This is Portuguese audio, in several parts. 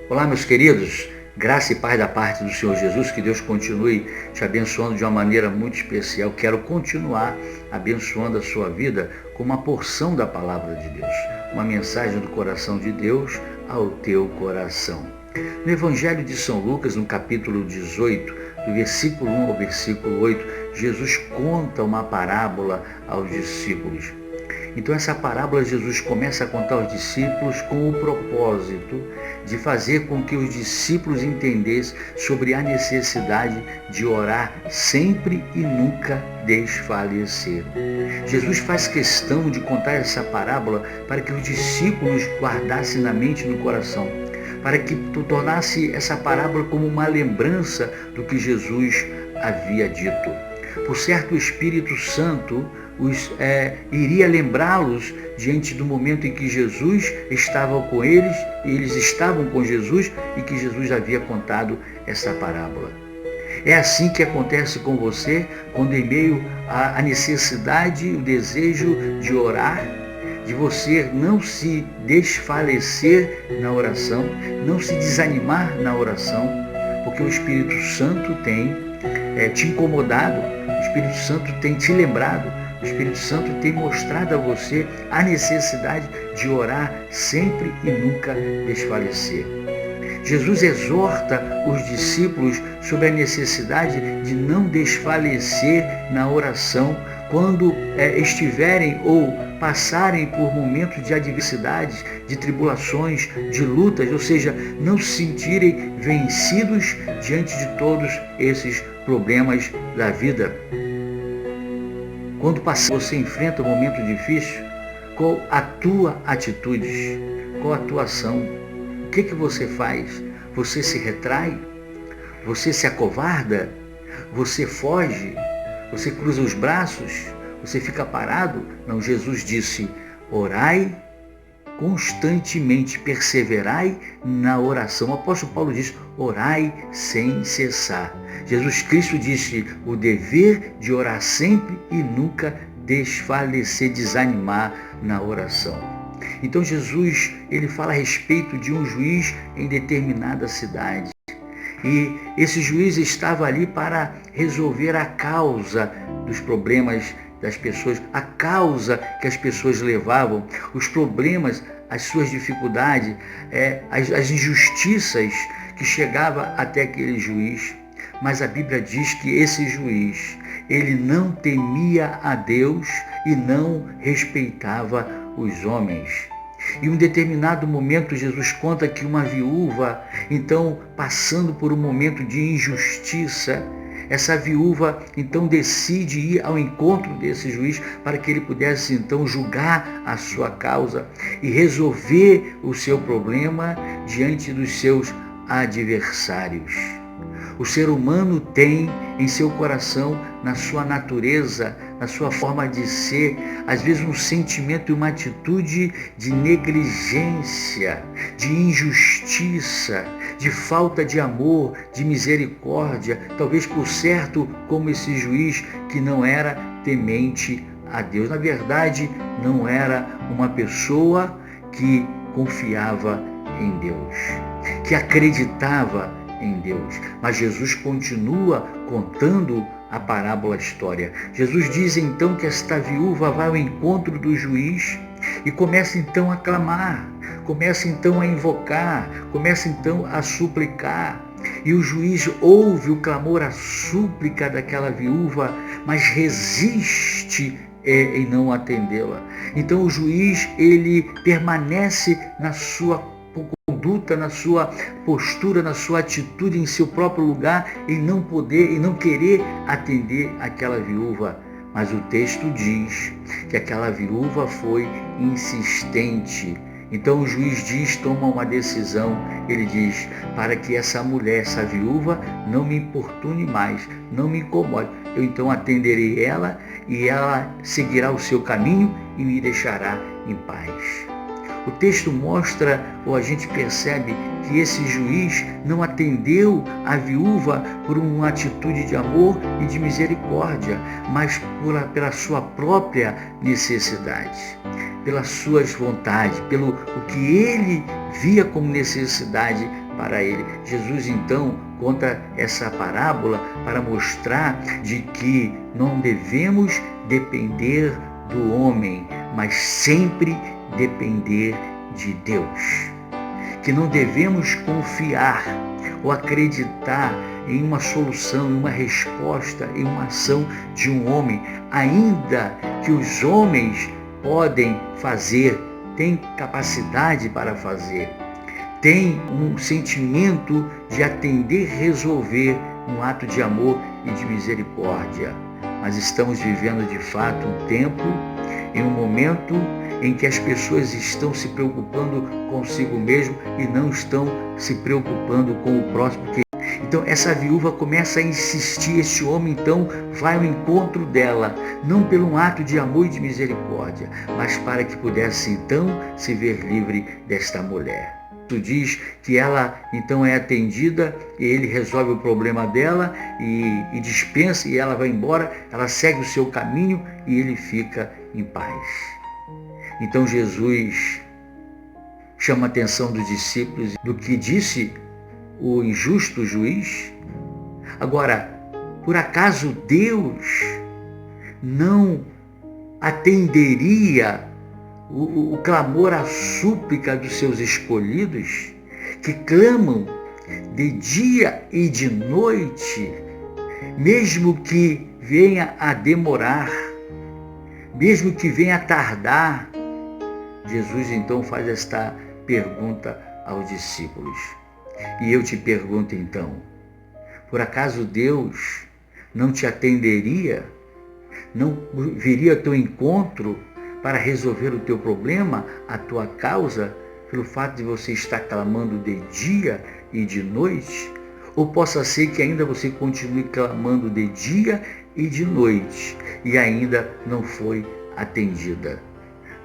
Olá, meus queridos, graça e paz da parte do Senhor Jesus, que Deus continue te abençoando de uma maneira muito especial. Quero continuar abençoando a sua vida com uma porção da palavra de Deus, uma mensagem do coração de Deus ao teu coração. No Evangelho de São Lucas, no capítulo 18, do versículo 1 ao versículo 8, Jesus conta uma parábola aos discípulos. Então essa parábola Jesus começa a contar aos discípulos com o propósito de fazer com que os discípulos entendessem sobre a necessidade de orar sempre e nunca desfalecer. Jesus faz questão de contar essa parábola para que os discípulos guardassem na mente e no coração, para que tornasse essa parábola como uma lembrança do que Jesus havia dito. Por certo, o Espírito Santo iria lembrá-los diante do momento em que Jesus estava com eles, e eles estavam com Jesus e que Jesus havia contado essa parábola. É assim que acontece com você, quando em meio à necessidade, o desejo de orar, de você não se desfalecer na oração, não se desanimar na oração, porque o Espírito Santo tem te incomodado, o Espírito Santo tem te lembrado, o Espírito Santo tem mostrado a você a necessidade de orar sempre e nunca desfalecer. Jesus exorta os discípulos sobre a necessidade de não desfalecer na oração quando estiverem ou passarem por momentos de adversidades, de tribulações, de lutas, ou seja, não se sentirem vencidos diante de todos esses problemas da vida. Quando você enfrenta um momento difícil, qual a tua atitude? Qual a tua ação? O que você faz? Você se retrai? Você se acovarda? Você foge? Você cruza os braços? Você fica parado? Não, Jesus disse: orai constantemente, perseverai na oração. O apóstolo Paulo diz: orai sem cessar. Jesus Cristo disse o dever de orar sempre e nunca desfalecer, desanimar na oração. Então Jesus, ele fala a respeito de um juiz em determinada cidade. E esse juiz estava ali para resolver a causa dos problemas das pessoas, a causa que as pessoas levavam, os problemas, as suas dificuldades, as injustiças que chegavam até aquele juiz. Mas a Bíblia diz que esse juiz, ele não temia a Deus e não respeitava os homens. Em um determinado momento, Jesus conta que uma viúva, então, passando por um momento de injustiça, essa viúva, então, decide ir ao encontro desse juiz para que ele pudesse, então, julgar a sua causa e resolver o seu problema diante dos seus adversários. O ser humano tem em seu coração, na sua natureza, na sua forma de ser, às vezes um sentimento e uma atitude de negligência, de injustiça, de falta de amor, de misericórdia, talvez por certo como esse juiz que não era temente a Deus. Na verdade, não era uma pessoa que confiava em Deus, que acreditava em Deus. Mas Jesus continua contando a parábola, a história. Jesus diz então que esta viúva vai ao encontro do juiz e começa então a clamar, começa então a invocar, começa então a suplicar. E o juiz ouve o clamor, a súplica daquela viúva, mas resiste em não atendê-la. Então o juiz, ele permanece na sua conduta, na sua postura, na sua atitude, em seu próprio lugar, em não poder, em não querer atender aquela viúva. Mas o texto diz que aquela viúva foi insistente. Então o juiz toma uma decisão, ele diz: para que essa mulher, essa viúva, não me importune mais, não me incomode, eu então atenderei ela e ela seguirá o seu caminho e me deixará em paz. O texto mostra, ou a gente percebe, que esse juiz não atendeu a viúva por uma atitude de amor e de misericórdia, mas pela sua própria necessidade, pelas suas vontades, pelo o que ele via como necessidade para ele. Jesus então conta essa parábola para mostrar de que não devemos depender do homem, mas sempre depender de Deus. Que não devemos confiar ou acreditar em uma solução, em uma resposta, em uma ação de um homem, ainda que os homens podem fazer, têm capacidade para fazer, têm um sentimento de atender, resolver um ato de amor e de misericórdia. Mas estamos vivendo de fato um tempo, em um momento em que as pessoas estão se preocupando consigo mesmo e não estão se preocupando com o próximo. Então essa viúva começa a insistir, esse homem então vai ao encontro dela, não pelo um ato de amor e de misericórdia, mas para que pudesse então se ver livre desta mulher. Tu diz que ela então é atendida e ele resolve o problema dela e dispensa, e ela vai embora, ela segue o seu caminho e ele fica em paz. Então Jesus chama a atenção dos discípulos do que disse o injusto juiz. Agora, por acaso Deus não atenderia o clamor, a súplica dos seus escolhidos, que clamam de dia e de noite, mesmo que venha a demorar, mesmo que venha a tardar? Jesus então faz esta pergunta aos discípulos. E eu te pergunto então, por acaso Deus não te atenderia? Não viria ao teu encontro para resolver o teu problema, a tua causa, pelo fato de você estar clamando de dia e de noite? Ou possa ser que ainda você continue clamando de dia e de noite e ainda não foi atendida.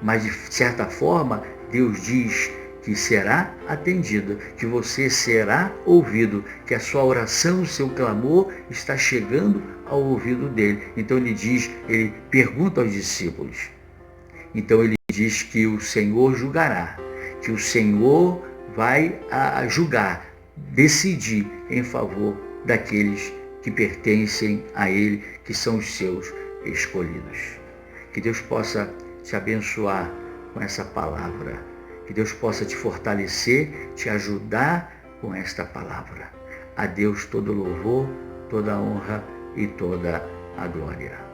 Mas de certa forma, Deus diz que será atendida, que você será ouvido, que a sua oração, o seu clamor está chegando ao ouvido dele. Então ele pergunta aos discípulos. Então ele diz que o Senhor julgará, que o Senhor vai julgar, decidir em favor daqueles que pertencem a ele, que são os seus escolhidos. Que Deus possa te abençoar com essa palavra. Que Deus possa te fortalecer, te ajudar com esta palavra. A Deus todo louvor, toda honra e toda a glória.